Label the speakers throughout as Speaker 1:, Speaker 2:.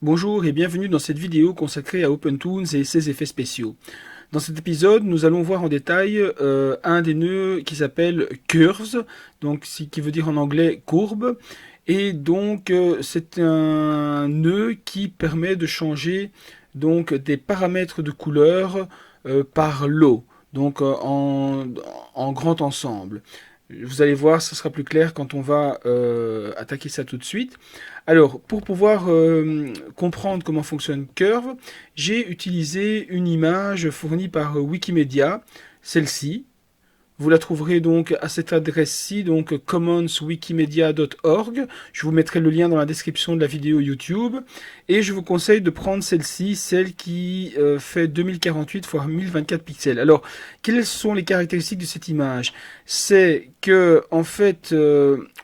Speaker 1: Bonjour et bienvenue dans cette vidéo consacrée à OpenToonz et ses effets spéciaux. Dans cet épisode, nous allons voir en détail un des nœuds qui s'appelle Curves, donc qui veut dire en anglais courbe. Et donc c'est un nœud qui permet de changer donc des paramètres de couleur par lot, donc en grand ensemble. Vous allez voir, ce sera plus clair quand on va attaquer ça tout de suite. Alors, pour pouvoir comprendre comment fonctionne Curve, j'ai utilisé une image fournie par Wikimedia, celle-ci. Vous la trouverez donc à cette adresse-ci, donc commonswikimedia.org. Je vous mettrai le lien dans la description de la vidéo YouTube. Et je vous conseille de prendre celle-ci, celle qui fait 2048 x 1024 pixels. Alors, quelles sont les caractéristiques de cette image? C'est que, en fait,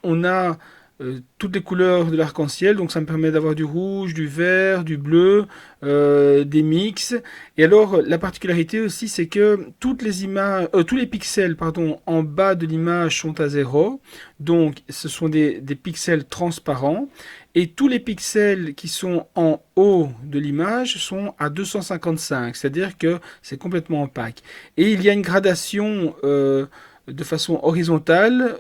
Speaker 1: on a toutes les couleurs de l'arc-en-ciel, donc ça me permet d'avoir du rouge, du vert, du bleu, des mix. Et alors la particularité aussi, c'est que toutes les images, tous les pixels, pardon, en bas de l'image sont à zéro, donc ce sont des pixels transparents, et tous les pixels qui sont en haut de l'image sont à 255, c'est-à-dire que c'est complètement opaque. Et il y a une gradation de façon horizontale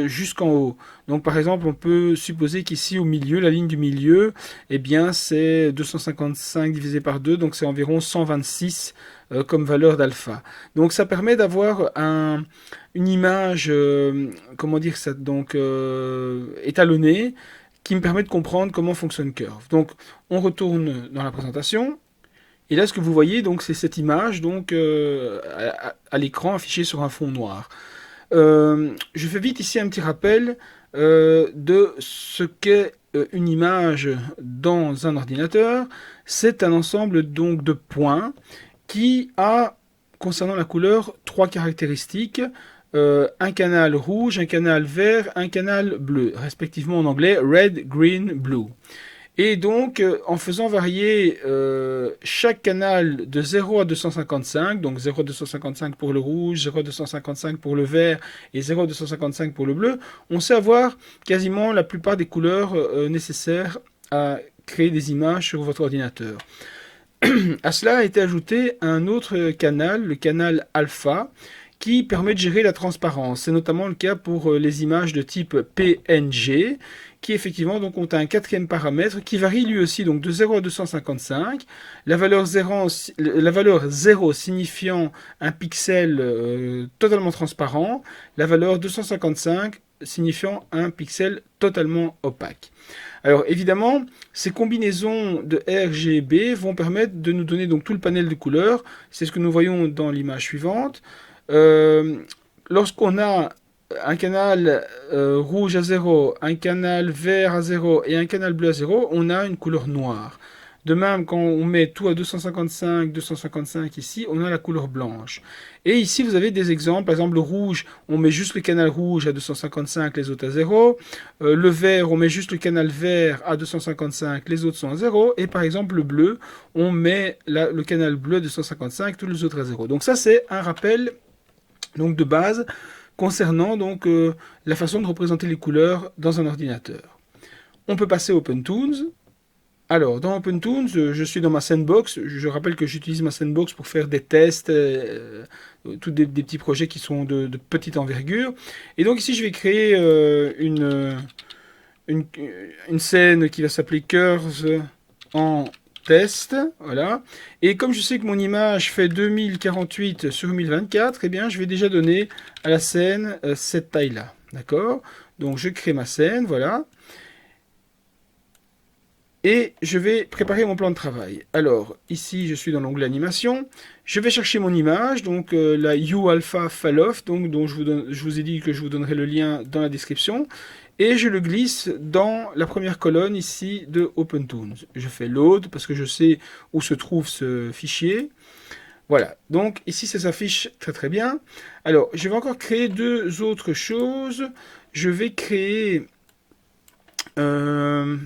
Speaker 1: jusqu'en haut. Donc par exemple, on peut supposer qu'ici au milieu, la ligne du milieu, eh bien c'est 255 divisé par 2, donc c'est environ 126 comme valeur d'alpha. Donc ça permet d'avoir une image, comment dire ça, donc étalonnée, qui me permet de comprendre comment fonctionne Curve. Donc on retourne dans la présentation. Et là, ce que vous voyez, donc, c'est cette image donc à l'écran affichée sur un fond noir. Je fais vite ici un petit rappel de ce qu'est une image dans un ordinateur. C'est un ensemble donc de points qui a, concernant la couleur, trois caractéristiques. Un canal rouge, un canal vert, un canal bleu, respectivement en anglais red, green, blue. Et donc, en faisant varier chaque canal de 0 à 255, donc 0 à 255 pour le rouge, 0 à 255 pour le vert et 0 à 255 pour le bleu, on sait avoir quasiment la plupart des couleurs nécessaires à créer des images sur votre ordinateur. À cela a été ajouté un autre canal, le canal alpha, qui permet de gérer la transparence. C'est notamment le cas pour les images de type PNG, qui effectivement donc ont un quatrième paramètre qui varie lui aussi donc de 0 à 255. La valeur 0 signifiant un pixel totalement transparent, la valeur 255 signifiant un pixel totalement opaque. Alors évidemment, ces combinaisons de RGB vont permettre de nous donner donc tout le panel de couleurs. C'est ce que nous voyons dans l'image suivante. Euh, Lorsqu'on a un canal rouge à 0, un canal vert à 0 et un canal bleu à 0, on a une couleur noire. De même, quand on met tout à 255, 255 ici, on a la couleur blanche. Et ici, vous avez des exemples. Par exemple, le rouge, on met juste le canal rouge à 255, les autres à 0. Le vert, on met juste le canal vert à 255, les autres sont à 0. Et par exemple, le bleu, on met le canal bleu à 255, tous les autres à 0. Donc ça, c'est un rappel donc, de base concernant donc, la façon de représenter les couleurs dans un ordinateur. On peut passer à OpenToonz. Alors, dans OpenToonz, je suis dans ma sandbox. Je rappelle que j'utilise ma sandbox pour faire des tests, tous des petits projets qui sont de petite envergure. Et donc ici, je vais créer une, une scène qui va s'appeler Curves en test, voilà. Et comme je sais que mon image fait 2048 sur 1024, eh bien, je vais déjà donner à la scène cette taille-là, d'accord? Donc, je crée ma scène, voilà. Et je vais préparer mon plan de travail. Alors, ici, je suis dans l'onglet animation. Je vais chercher mon image, donc la UAlpha Falloff, donc, dont je vous ai dit que je vous donnerai le lien dans la description. Et je le glisse dans la première colonne ici de OpenToonz. Je fais load parce que je sais où se trouve ce fichier. Voilà, donc ici ça s'affiche très très bien. Alors, je vais encore créer deux autres choses. Je vais créer... euh,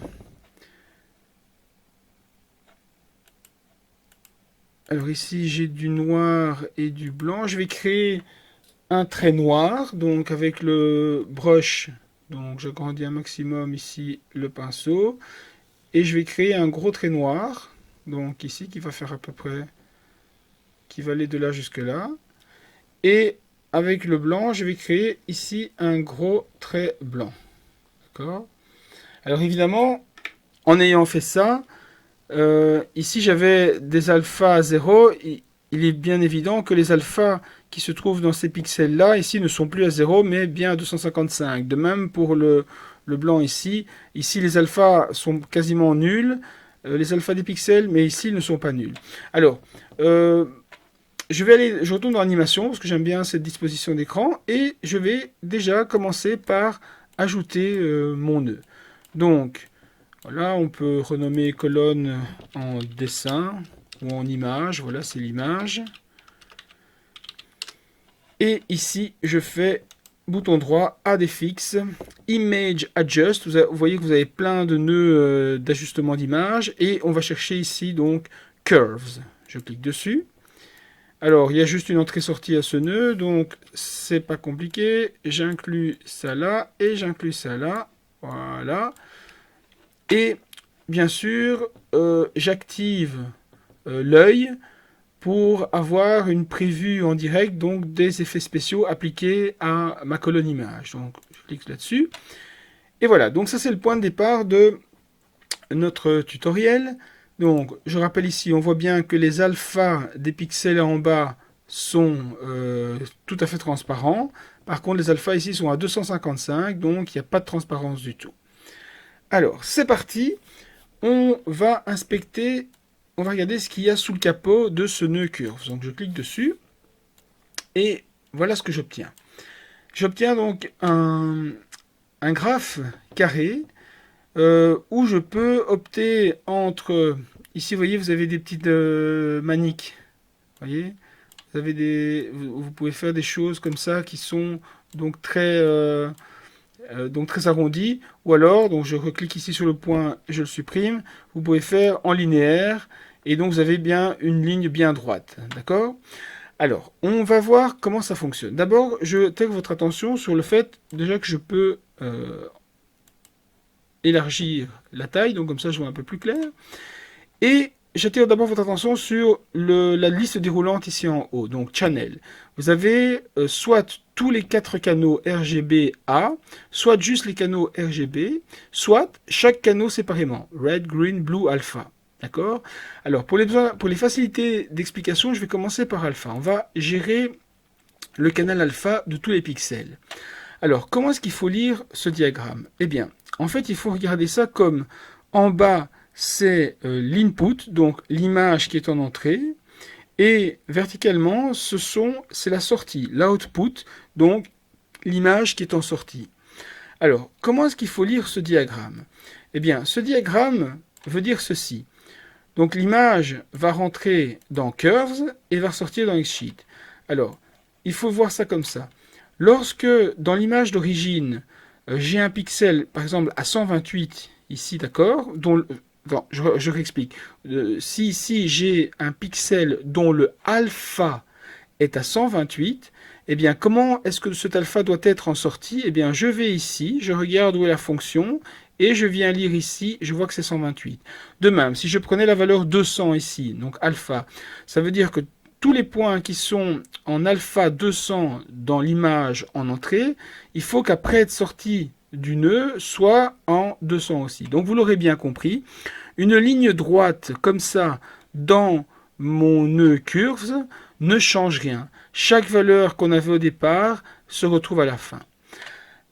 Speaker 1: Alors ici j'ai du noir et du blanc. Je vais créer un trait noir, donc avec le brush. Donc j'agrandis un maximum ici le pinceau. et je vais créer un gros trait noir, donc ici, qui va faire à peu près, qui va aller de là jusque là. Et avec le blanc, je vais créer ici un gros trait blanc. D'accord? Alors évidemment, en ayant fait ça, ici j'avais des alphas à 0. Il est bien évident que les alphas qui se trouvent dans ces pixels-là, ici, ne sont plus à 0, mais bien à 255. De même pour le blanc ici. Ici, les alphas sont quasiment nuls, les alphas des pixels, mais ici, ils ne sont pas nuls. Alors, je retourne dans l'animation, parce que j'aime bien cette disposition d'écran, et je vais déjà commencer par ajouter mon nœud. Donc, voilà, on peut renommer colonne en dessin ou en image. Voilà, c'est l'image. Et ici, je fais bouton droit, Add FX, Image Adjust. Vous voyez que vous avez plein de nœuds d'ajustement d'image. Et on va chercher ici donc Curves. Je clique dessus. Alors, il y a juste une entrée-sortie à ce nœud, donc c'est pas compliqué. J'inclus ça là et j'inclus ça là. Voilà. Et bien sûr, j'active l'œil pour avoir une prévue en direct, donc des effets spéciaux appliqués à ma colonne image. Donc, je clique là-dessus. Et voilà, donc ça c'est le point de départ de notre tutoriel. Donc, je rappelle ici, on voit bien que les alphas des pixels en bas sont tout à fait transparents. Par contre, les alphas ici sont à 255, donc il n'y a pas de transparence du tout. Alors, c'est parti. On va inspecter, on va regarder ce qu'il y a sous le capot de ce nœud curve. Donc, je clique dessus. Et voilà ce que j'obtiens. J'obtiens donc un graphe carré où je peux opter entre... Ici, vous voyez, vous avez des petites maniques. Vous voyez, vous pouvez faire des choses comme ça qui sont donc très arrondies. Ou alors, donc je reclique ici sur le point, je le supprime. Vous pouvez faire en linéaire. Et donc, vous avez bien une ligne bien droite. D'accord ? Alors, on va voir comment ça fonctionne. D'abord, je attire votre attention sur le fait déjà que je peux élargir la taille, donc comme ça je vois un peu plus clair. Et j'attire d'abord votre attention sur la liste déroulante ici en haut, donc Channel. Vous avez soit tous les 4 canaux RGB A, soit juste les canaux RGB, soit chaque canal séparément, Red, Green, Blue, Alpha. D'accord ? Alors, pour les facilités d'explication, je vais commencer par Alpha. On va gérer le canal Alpha de tous les pixels. Alors, comment est-ce qu'il faut lire ce diagramme ? Eh bien, en fait, il faut regarder ça comme en bas, c'est l'input, donc l'image qui est en entrée, et verticalement, c'est la sortie, l'output, donc l'image qui est en sortie. Alors, comment est-ce qu'il faut lire ce diagramme ? Eh bien, ce diagramme veut dire ceci. Donc, l'image va rentrer dans Curves et va sortir dans XSheet. Alors, il faut voir ça comme ça. Lorsque, dans l'image d'origine, j'ai un pixel, par exemple, à 128, ici, d'accord, je réexplique. Si ici, j'ai un pixel dont le alpha est à 128, eh bien, comment est-ce que cet alpha doit être en sortie ? Eh bien, je vais ici, je regarde où est la fonction, et je viens lire ici, je vois que c'est 128. De même, si je prenais la valeur 200 ici, donc alpha, ça veut dire que tous les points qui sont en alpha 200 dans l'image en entrée, il faut qu'après être sorti du nœud soit en 200 aussi. Donc vous l'aurez bien compris, une ligne droite comme ça dans mon nœud curves ne change rien. Chaque valeur qu'on avait au départ se retrouve à la fin.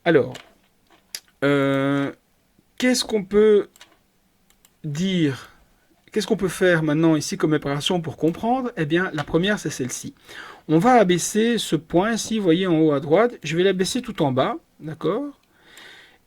Speaker 1: Alors, qu'est-ce qu'on peut dire ? Qu'est-ce qu'on peut faire maintenant ici comme opération pour comprendre ? Eh bien, la première, c'est celle-ci. On va abaisser ce point ici, vous voyez en haut à droite. Je vais l'abaisser tout en bas, d'accord ?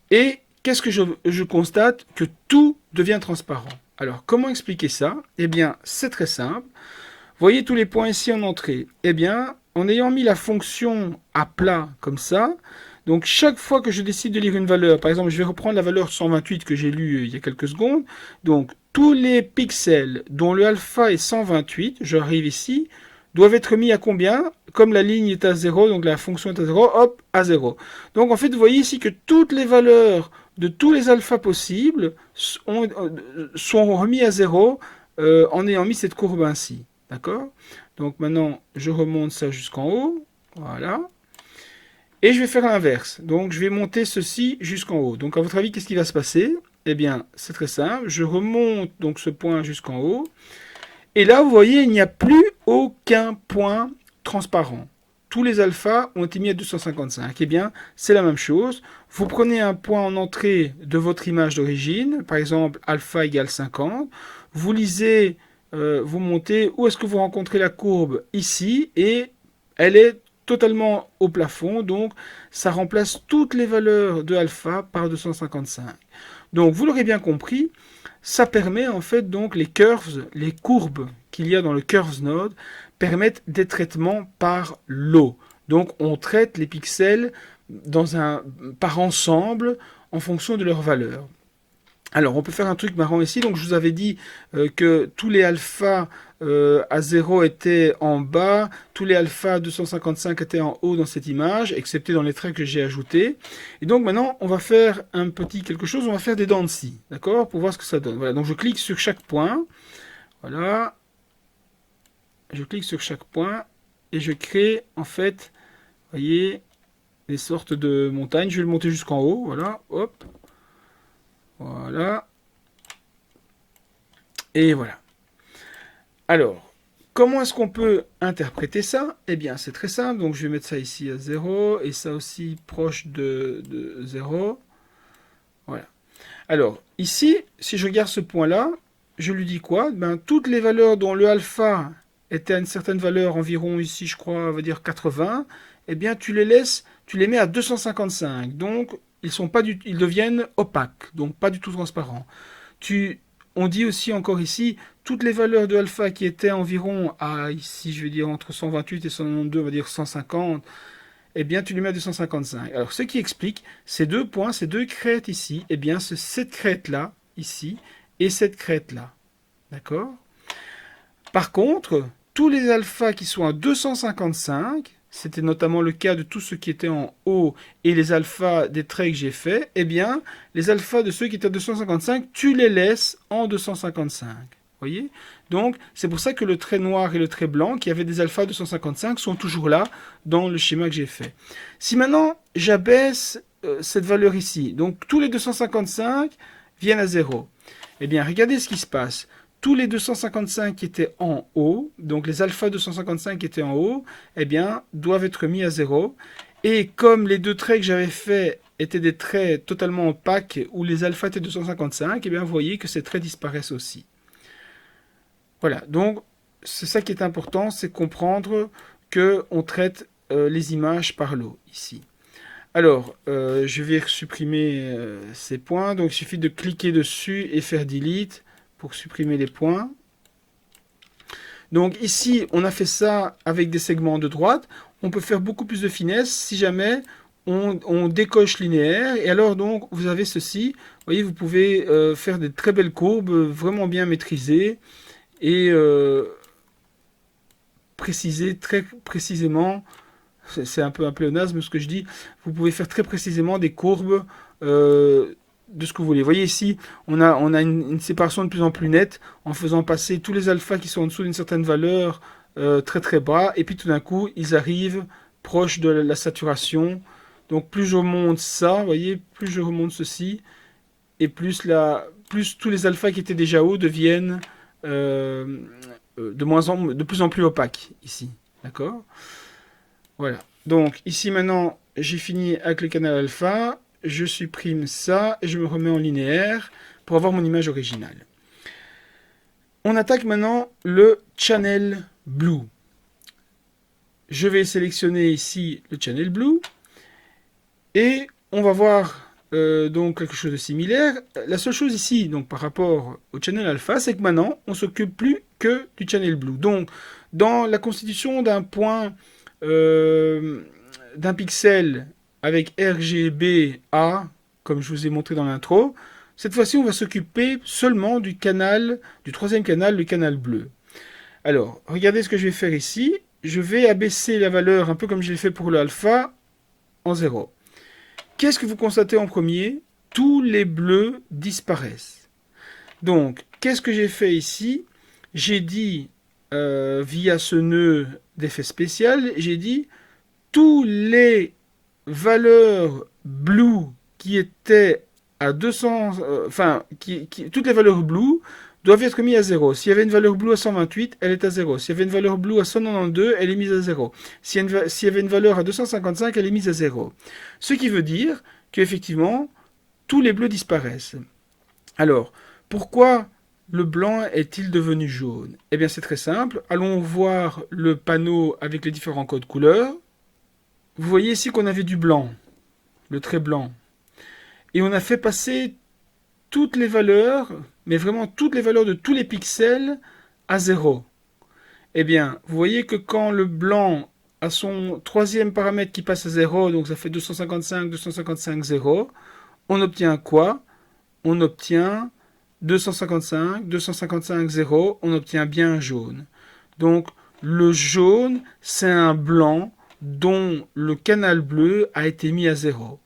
Speaker 1: Et qu'est-ce que je constate ? Que tout devient transparent. Alors, comment expliquer ça ? Eh bien, c'est très simple. Vous voyez tous les points ici en entrée. Eh bien, en ayant mis la fonction à plat comme ça, donc chaque fois que je décide de lire une valeur, par exemple, je vais reprendre la valeur 128 que j'ai lue il y a quelques secondes. Donc, tous les pixels dont le alpha est 128, j'arrive ici, doivent être mis à combien ? Comme la ligne est à 0, donc la fonction est à 0, hop, à 0. Donc en fait, vous voyez ici que toutes les valeurs de tous les alphas possibles sont remis à 0 en ayant mis cette courbe ainsi. D'accord? Donc maintenant, je remonte ça jusqu'en haut. Voilà. Et je vais faire l'inverse. Donc je vais monter ceci jusqu'en haut. Donc à votre avis, qu'est-ce qui va se passer? Eh bien, c'est très simple. Je remonte donc ce point jusqu'en haut. Et là, vous voyez, il n'y a plus aucun point transparent. Tous les alphas ont été mis à 255. Eh bien, c'est la même chose. Vous prenez un point en entrée de votre image d'origine, par exemple alpha égale 50. Vous lisez, vous montez, où est-ce que vous rencontrez la courbe? Ici, et elle est totalement au plafond, donc ça remplace toutes les valeurs de alpha par 255. Donc, vous l'aurez bien compris, ça permet en fait donc les curves, les courbes qu'il y a dans le curves node permettent des traitements par lot. Donc on traite les pixels par ensemble en fonction de leur valeur. Alors on peut faire un truc marrant ici. Donc je vous avais dit que tous les alphas à 0 étaient en bas, tous les alphas 255 étaient en haut dans cette image, excepté dans les traits que j'ai ajoutés. Et donc maintenant on va faire un petit quelque chose, on va faire des dents de scie, d'accord, pour voir ce que ça donne. Voilà, donc je clique sur chaque point, voilà, je clique sur chaque point et je crée en fait, vous voyez, des sortes de montagnes. Je vais le monter jusqu'en haut, voilà, hop, voilà, et voilà. Alors, comment est-ce qu'on peut interpréter ça? Eh bien, c'est très simple. Donc, je vais mettre ça ici à 0 et ça aussi proche de 0. Voilà. Alors, ici, si je regarde ce point-là, je lui dis quoi? Ben, toutes les valeurs dont le alpha était à une certaine valeur, environ ici, je crois, on va dire 80, eh bien, tu les mets à 255. Donc, ils deviennent opaques, donc pas du tout transparents. On dit aussi encore ici, toutes les valeurs de alpha qui étaient environ à, ici je vais dire entre 128 et 192, on va dire 150, eh bien tu les mets à 255. Alors ce qui explique ces deux points, ces deux crêtes ici, eh bien c'est cette crête-là, ici, et cette crête-là. D'accord? Par contre, tous les alphas qui sont à 255, c'était notamment le cas de tous ceux qui étaient en haut et les alphas des traits que j'ai faits, eh bien, les alphas de ceux qui étaient à 255, tu les laisses en 255. Voyez? Donc, c'est pour ça que le trait noir et le trait blanc, qui avaient des alphas 255, sont toujours là dans le schéma que j'ai fait. Si maintenant, j'abaisse cette valeur ici, donc tous les 255 viennent à 0, eh bien, regardez ce qui se passe. Tous les 255 qui étaient en haut, donc les alphas 255 qui étaient en haut, eh bien, doivent être mis à 0. Et comme les deux traits que j'avais faits étaient des traits totalement opaques, où les alphas étaient 255, eh bien, vous voyez que ces traits disparaissent aussi. Voilà, donc c'est ça qui est important, c'est comprendre qu'on traite les images par lot, ici. Alors, je vais supprimer ces points, donc il suffit de cliquer dessus et faire delete pour supprimer les points. Donc ici, on a fait ça avec des segments de droite. On peut faire beaucoup plus de finesse si jamais on décoche linéaire. Et alors donc, vous avez ceci. Vous voyez, vous pouvez faire des très belles courbes, vraiment bien maîtrisées. Et préciser très précisément, c'est un peu un pléonasme ce que je dis, vous pouvez faire très précisément des courbes de ce que vous voulez. Vous voyez ici, on a une séparation de plus en plus nette en faisant passer tous les alphas qui sont en dessous d'une certaine valeur très très bas, et puis tout d'un coup, ils arrivent proche de la saturation. Donc plus je remonte ça, vous voyez, plus je remonte ceci, et plus tous les alphas qui étaient déjà hauts deviennent de plus en plus opaques ici. D'accord? Voilà. Donc ici maintenant, j'ai fini avec le canal alpha. Je supprime ça et je me remets en linéaire pour avoir mon image originale. On attaque maintenant le channel blue. Je vais sélectionner ici le channel blue et on va voir donc quelque chose de similaire. La seule chose ici, donc par rapport au channel alpha, c'est que maintenant on s'occupe plus que du channel blue. Donc dans la constitution d'un point d'un pixel avec RGBA, comme je vous ai montré dans l'intro, cette fois-ci on va s'occuper seulement du canal, du troisième canal, le canal bleu. Alors, regardez ce que je vais faire ici. Je vais abaisser la valeur, un peu comme je l'ai fait pour l'alpha, en 0. Qu'est-ce que vous constatez en premier? tous les bleus disparaissent. Donc, qu'est-ce que j'ai fait ici? J'ai dit, via ce nœud d'effet spécial, j'ai dit tous les valeurs blue qui étaient à 200, toutes les valeurs blue doivent être mises à 0. S'il y avait une valeur blue à 128, elle est à 0. S'il y avait une valeur blue à 192, elle est mise à 0. S'il y avait une valeur à 255, elle est mise à 0. Ce qui veut dire qu'effectivement, tous les bleus disparaissent. Alors, pourquoi le blanc est-il devenu jaune? Eh bien, c'est très simple. Allons voir le panneau avec les différents codes couleurs. Vous voyez ici qu'on avait du blanc, le trait blanc. Et on a fait passer toutes les valeurs, mais vraiment toutes les valeurs de tous les pixels à 0. Eh bien, vous voyez que quand le blanc a son troisième paramètre qui passe à 0, donc ça fait 255, 255, 0, on obtient quoi? On obtient 255, 255, 0, on obtient bien un jaune. Donc, le jaune, c'est un blanc dont le canal bleu a été mis à 0.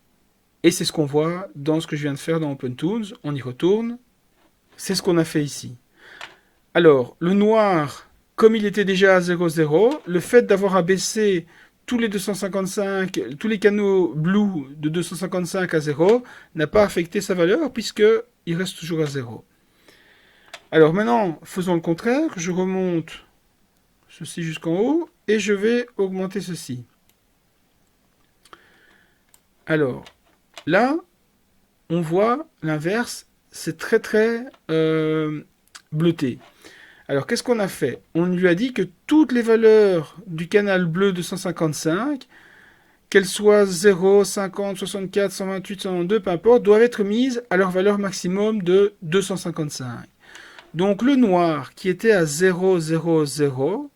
Speaker 1: Et c'est ce qu'on voit dans ce que je viens de faire dans OpenToons. On y retourne. C'est ce qu'on a fait ici. Alors, le noir, comme il était déjà à 0, 0, le fait d'avoir abaissé tous les 255, tous les canaux blue de 255 à 0 n'a pas affecté sa valeur puisqu'il reste toujours à 0. Alors maintenant, faisons le contraire. Je remonte ceci jusqu'en haut et je vais augmenter ceci. Alors, là, on voit l'inverse, c'est très très bleuté. Alors, qu'est-ce qu'on a fait? On lui a dit que toutes les valeurs du canal bleu 255, qu'elles soient 0, 50, 64, 128, 192, peu importe, doivent être mises à leur valeur maximum de 255. Donc, le noir qui était à 0, 0, 0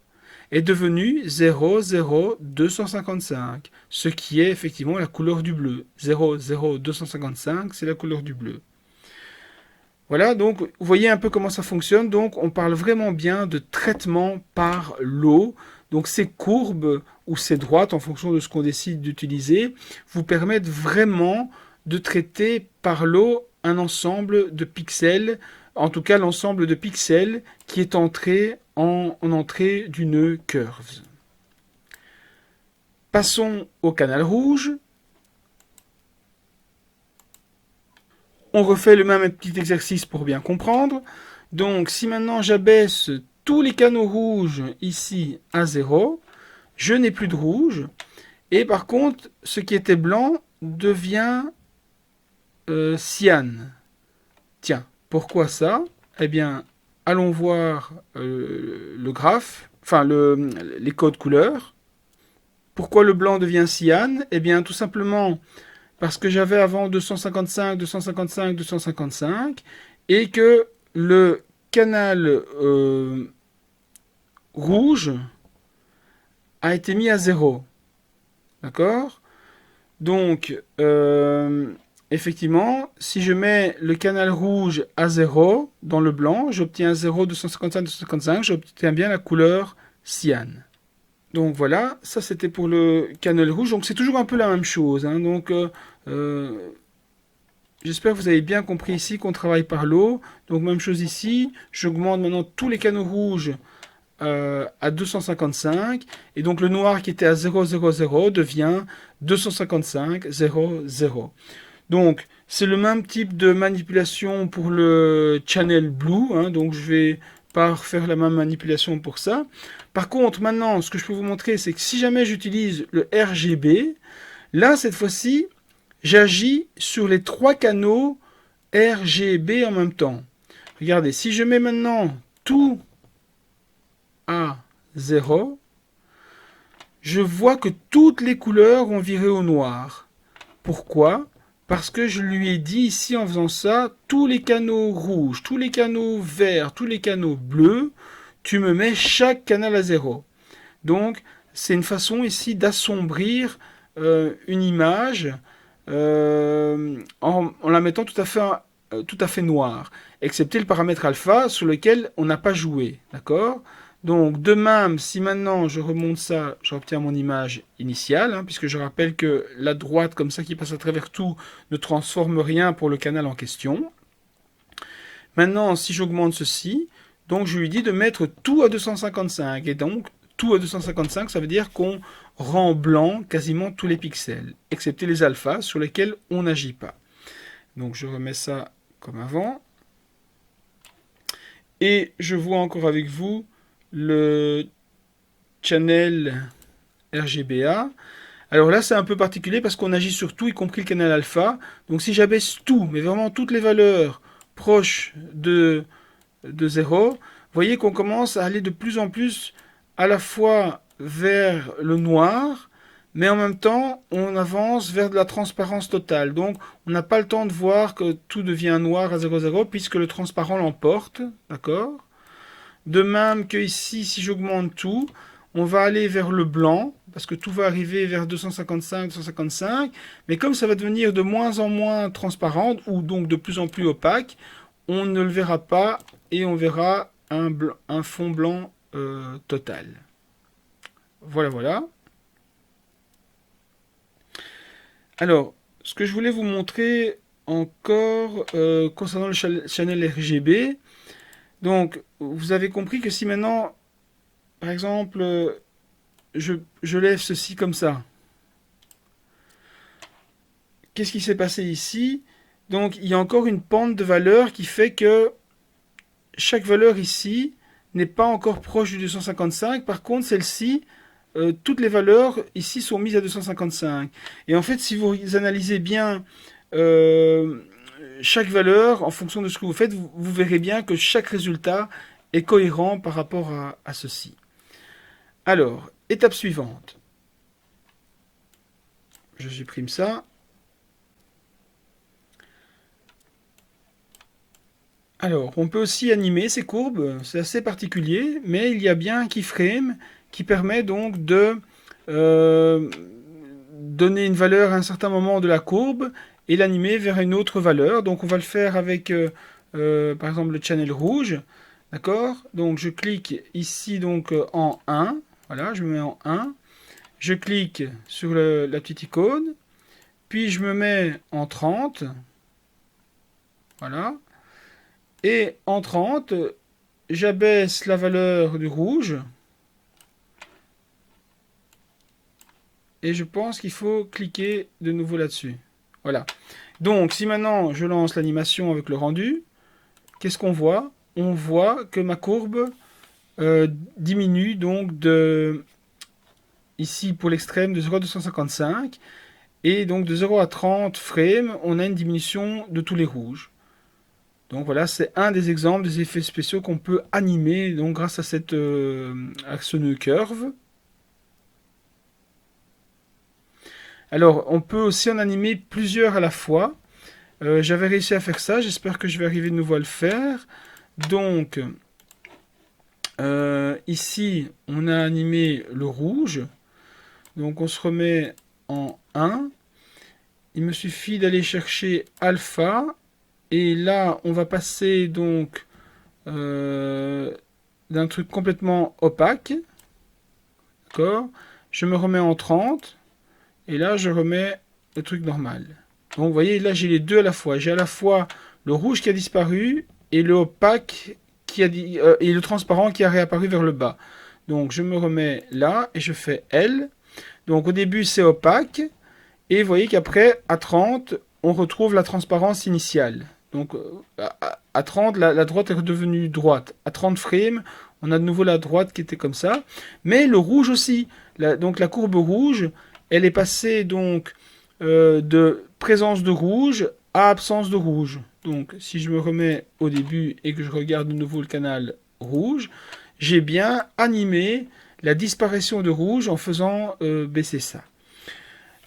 Speaker 1: est devenu 0, 0, 255, ce qui est effectivement la couleur du bleu. 0, 0, 255, c'est la couleur du bleu. Voilà, donc vous voyez un peu comment ça fonctionne. Donc on parle vraiment bien de traitement par l'eau. Donc ces courbes ou ces droites, en fonction de ce qu'on décide d'utiliser, vous permettent vraiment de traiter par l'eau un ensemble de pixels, en tout cas l'ensemble de pixels qui est entré en entrée du nœud curves. Passons au canal rouge. On refait le même petit exercice pour bien comprendre. Donc, si maintenant j'abaisse tous les canaux rouges ici à 0, je n'ai plus de rouge. Et par contre, ce qui était blanc devient cyan. Tiens, pourquoi ça? Eh bien, allons voir le graphe, enfin les codes couleurs. Pourquoi le blanc devient cyan? Eh bien, tout simplement parce que j'avais avant 255, 255, 255, et que le canal rouge a été mis à 0. D'accord? Donc, effectivement, si je mets le canal rouge à 0 dans le blanc, j'obtiens 0, 255, 255, j'obtiens bien la couleur cyan. Donc voilà, ça c'était pour le canal rouge. Donc c'est toujours un peu la même chose. Hein. Donc j'espère que vous avez bien compris ici qu'on travaille par l'eau. Donc même chose ici, j'augmente maintenant tous les canaux rouges à 255. Et donc le noir qui était à 0, 0, 0 devient 255, 0, 0. Donc c'est le même type de manipulation pour le channel blue. Hein. Donc je vais pas faire la même manipulation pour ça. Par contre, maintenant, ce que je peux vous montrer, c'est que si jamais j'utilise le RGB, là, cette fois-ci, j'agis sur les trois canaux RGB en même temps. Regardez, si je mets maintenant tout à 0, je vois que toutes les couleurs ont viré au noir. Pourquoi? Parce que je lui ai dit ici, en faisant ça, tous les canaux rouges, tous les canaux verts, tous les canaux bleus, tu me mets chaque canal à 0. Donc, c'est une façon ici d'assombrir une image en la mettant tout à fait noire, excepté le paramètre alpha sur lequel on n'a pas joué. D'accord? Donc, de même, si maintenant je remonte ça, j'obtiens mon image initiale, hein, puisque je rappelle que la droite, comme ça, qui passe à travers tout, ne transforme rien pour le canal en question. Maintenant, si j'augmente ceci, donc je lui dis de mettre tout à 255. Et donc, tout à 255, ça veut dire qu'on rend blanc quasiment tous les pixels, excepté les alphas sur lesquels on n'agit pas. Donc, je remets ça comme avant. Et je vois encore avec vous le channel RGBA. Alors là, c'est un peu particulier parce qu'on agit sur tout, y compris le canal alpha. Donc si j'abaisse tout, mais vraiment toutes les valeurs proches de 0, vous voyez qu'on commence à aller de plus en plus à la fois vers le noir, mais en même temps, on avance vers de la transparence totale. Donc, on n'a pas le temps de voir que tout devient noir à 0,0 puisque le transparent l'emporte, d'accord? De même que ici, si j'augmente tout, on va aller vers le blanc, parce que tout va arriver vers 255, 255, mais comme ça va devenir de moins en moins transparent, ou donc de plus en plus opaque, on ne le verra pas, et on verra un fond blanc total. Voilà, voilà. Alors, ce que je voulais vous montrer encore concernant le channel RGB, donc vous avez compris que si maintenant, par exemple, je lève ceci comme ça, qu'est-ce qui s'est passé ici? Donc il y a encore une pente de valeur qui fait que chaque valeur ici n'est pas encore proche du 255. Par contre, celle-ci, toutes les valeurs ici sont mises à 255. Et en fait, si vous analysez bien chaque valeur, en fonction de ce que vous faites, vous verrez bien que chaque résultat est cohérent par rapport à ceci. Alors, étape suivante. Je supprime ça. Alors, on peut aussi animer ces courbes, c'est assez particulier, mais il y a bien un keyframe qui permet donc de donner une valeur à un certain moment de la courbe et l'animer vers une autre valeur. Donc on va le faire avec par exemple le channel rouge. D'accord? Donc je clique ici donc en 1. Voilà, je me mets en 1. Je clique sur la petite icône. Puis je me mets en 30. Voilà. Et en 30, j'abaisse la valeur du rouge. Et je pense qu'il faut cliquer de nouveau là-dessus. Voilà. Donc, si maintenant je lance l'animation avec le rendu, qu'est-ce qu'on voit? On voit que ma courbe diminue donc de, ici pour l'extrême, de 0 à 255. Et donc de 0 à 30 frames, on a une diminution de tous les rouges. Donc voilà, c'est un des exemples des effets spéciaux qu'on peut animer donc grâce à ce nœud curve. Alors, on peut aussi en animer plusieurs à la fois. J'avais réussi à faire ça, j'espère que je vais arriver de nouveau à le faire. Donc, ici, on a animé le rouge. Donc, on se remet en 1. Il me suffit d'aller chercher alpha. Et là, on va passer donc d'un truc complètement opaque. D'accord? Je me remets en 30. Et là, je remets le truc normal. Donc, vous voyez, là, j'ai les deux à la fois. J'ai à la fois le rouge qui a disparu et le opaque et le transparent qui a réapparu vers le bas. Donc, je me remets là et je fais L. Donc, au début, c'est opaque. Et vous voyez qu'après, à 30, on retrouve la transparence initiale. Donc, à 30, la droite est redevenue droite. À 30 frames, on a de nouveau la droite qui était comme ça. Mais le rouge aussi. Donc, la courbe rouge, elle est passée donc de présence de rouge à absence de rouge. Donc si je me remets au début et que je regarde de nouveau le canal rouge, j'ai bien animé la disparition de rouge en faisant baisser ça.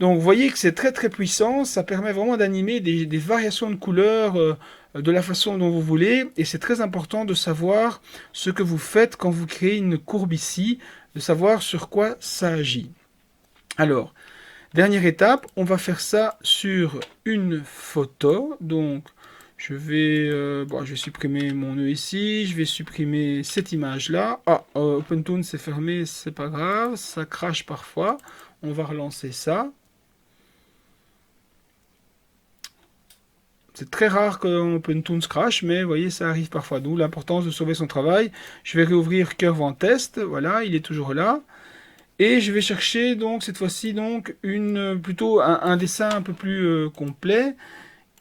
Speaker 1: Donc vous voyez que c'est très très puissant, ça permet vraiment d'animer des variations de couleurs de la façon dont vous voulez, et c'est très important de savoir ce que vous faites quand vous créez une courbe ici, de savoir sur quoi ça agit. Alors, dernière étape, on va faire ça sur une photo. Donc, je vais supprimer mon nœud ici, je vais supprimer cette image-là. Ah, OpenToon c'est fermé, c'est pas grave, ça crache parfois. On va relancer ça. C'est très rare qu'OpenToon crache, mais vous voyez, ça arrive parfois. D'où l'importance de sauver son travail. Je vais réouvrir Curve en test. Voilà, il est toujours là. Et je vais chercher donc cette fois-ci donc plutôt un dessin un peu plus complet.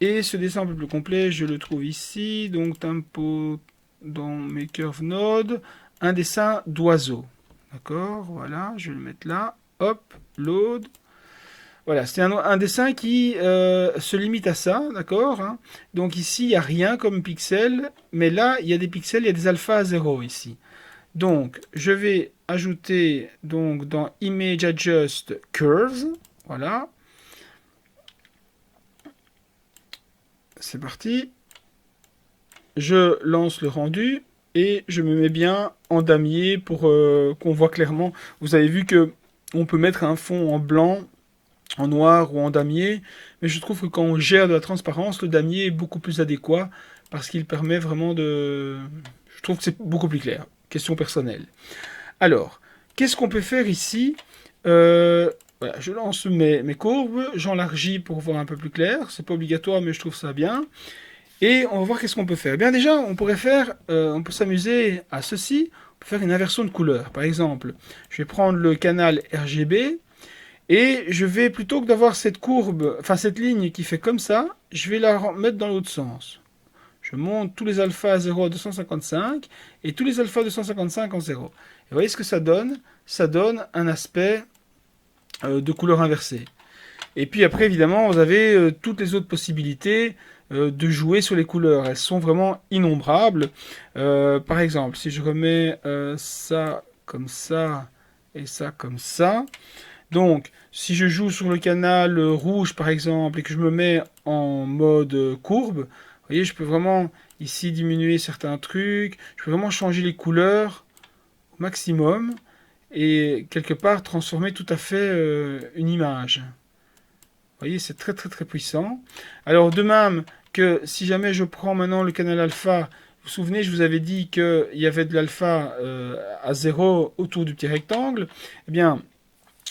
Speaker 1: Et ce dessin un peu plus complet, je le trouve ici. Donc tempo dans mes curve nodes, un dessin d'oiseau. D'accord, voilà, je vais le mettre là. Hop, load. Voilà, c'est un dessin qui se limite à ça, d'accord, hein. Donc ici, il n'y a rien comme pixel, mais là, il y a des pixels, il y a des alphas à 0 ici. Donc, je vais ajouter donc dans Image Adjust Curves, voilà. C'est parti. Je lance le rendu et je me mets bien en damier pour qu'on voit clairement. Vous avez vu que on peut mettre un fond en blanc, en noir ou en damier, mais je trouve que quand on gère de la transparence, le damier est beaucoup plus adéquat parce qu'il permet vraiment de... Je trouve que c'est beaucoup plus clair. Question personnelle. Alors, qu'est-ce qu'on peut faire ici? Voilà, je lance mes courbes, j'élargis pour voir un peu plus clair. C'est pas obligatoire, mais je trouve ça bien. Et on va voir qu'est-ce qu'on peut faire. Eh bien déjà, on peut s'amuser à ceci. On peut faire une inversion de couleur. Par exemple, je vais prendre le canal RGB et je vais, plutôt que d'avoir cette courbe, enfin cette ligne qui fait comme ça, je vais la mettre dans l'autre sens. Je monte tous les alphas à 0 à 255 et tous les alphas 255 en 0. Et vous voyez ce que ça donne? Ça donne un aspect de couleur inversée. Et puis après, évidemment, vous avez toutes les autres possibilités de jouer sur les couleurs. Elles sont vraiment innombrables. Par exemple, si je remets ça comme ça et ça comme ça, donc si je joue sur le canal rouge par exemple et que je me mets en mode courbe, vous voyez, je peux vraiment ici diminuer certains trucs, je peux vraiment changer les couleurs au maximum et quelque part transformer tout à fait une image. Vous voyez, c'est très très très puissant. Alors de même que si jamais je prends maintenant le canal alpha, vous vous souvenez, je vous avais dit qu'il y avait de l'alpha à 0 autour du petit rectangle. Eh bien,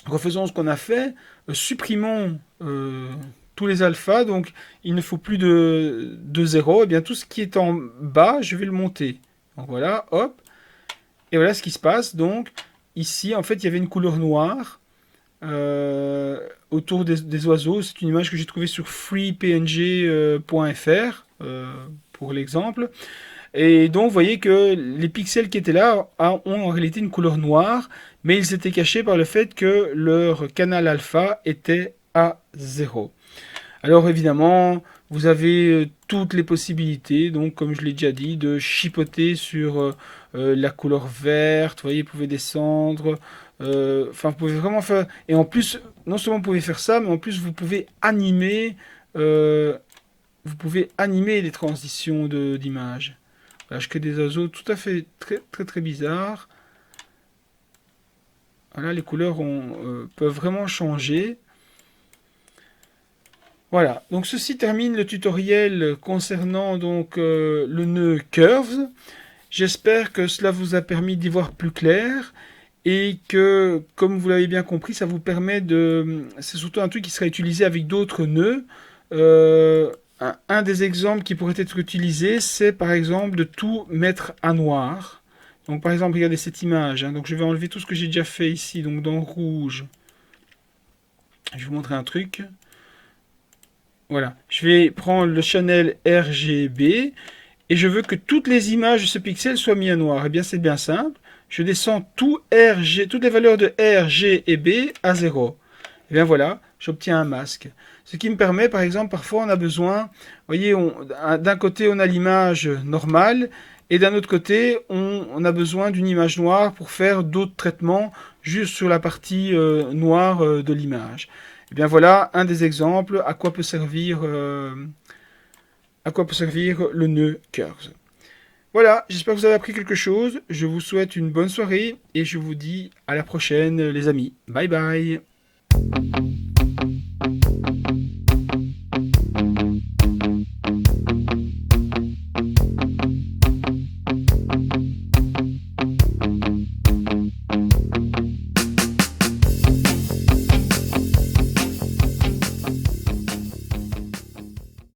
Speaker 1: refaisons ce qu'on a fait, supprimons tous les alphas, donc il ne faut plus de 0. Eh bien, tout ce qui est en bas, je vais le monter. Donc voilà, hop. Et voilà ce qui se passe. Donc ici, en fait, il y avait une couleur noire. Autour des oiseaux. C'est une image que j'ai trouvée sur freepng.fr pour l'exemple. Et donc, vous voyez que les pixels qui étaient là ont en réalité une couleur noire, mais ils étaient cachés par le fait que leur canal alpha était à 0. Alors évidemment, vous avez toutes les possibilités, donc comme je l'ai déjà dit, de chipoter sur la couleur verte. Vous voyez, vous pouvez descendre. Enfin, vous pouvez vraiment faire. Et en plus, non seulement vous pouvez faire ça, mais en plus vous pouvez animer. Vous pouvez animer les transitions d'images. Voilà, je crée des oiseaux tout à fait très très très bizarres. Voilà, les couleurs peuvent vraiment changer. Voilà, donc ceci termine le tutoriel concernant donc le nœud Curves. J'espère que cela vous a permis d'y voir plus clair et que, comme vous l'avez bien compris, ça vous permet de... C'est surtout un truc qui sera utilisé avec d'autres nœuds. Un des exemples qui pourrait être utilisé, c'est par exemple de tout mettre à noir. Donc par exemple, regardez cette image, hein. Donc je vais enlever tout ce que j'ai déjà fait ici, donc dans rouge. Je vais vous montrer un truc. Voilà, je vais prendre le channel RGB et je veux que toutes les images de ce pixel soient mises à noir. Eh bien, c'est bien simple. Je descends toutes les valeurs de R, G et B à 0. Et bien voilà, j'obtiens un masque. Ce qui me permet, par exemple, parfois on a besoin, vous voyez, d'un côté on a l'image normale et d'un autre côté on a besoin d'une image noire pour faire d'autres traitements juste sur la partie noire de l'image. Et bien voilà un des exemples à quoi peut servir le nœud Curves. Voilà, j'espère que vous avez appris quelque chose. Je vous souhaite une bonne soirée et je vous dis à la prochaine les amis. Bye bye.